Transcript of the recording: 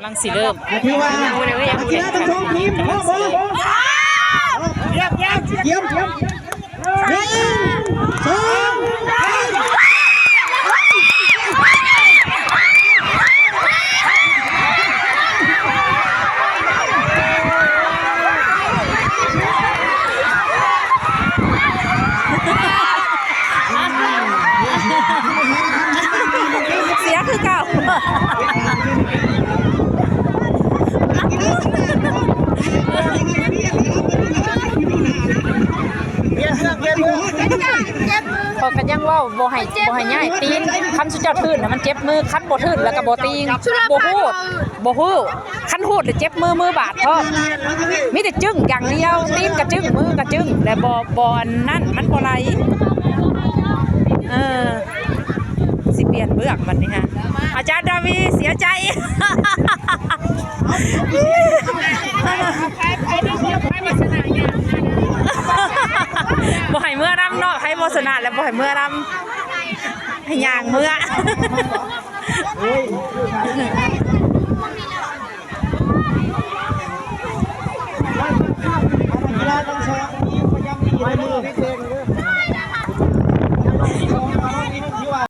ลังสีเริ่มที่ว่ากีฬาทั้งสองทีมพร้อมเยี่ยมหนึ่งสองเสียคือเก่าพอกันยังว่าบ่ให้ง่ายตีนคันสุดยอดทื่นนะมันเจ็บมือคันบ่ทื่นแล้วก็บ่ตีนบ่ฮู้คันฮูดแล้วเจ็บมือบาดเพราะมีแต่จึ้งอย่างเดียวตีนกระจึ้งมือกระจึ้งแต่บ่นั่นมันบ่ไหลสิเปลี่ยนเบื้องมันนี่ฮะอาจารย์ดาวีเสียใจบ่ให้เมื่อรำเนาะให้โมสนาแล้วบ่ให้เมื่อรำให้ย่างเมื่อ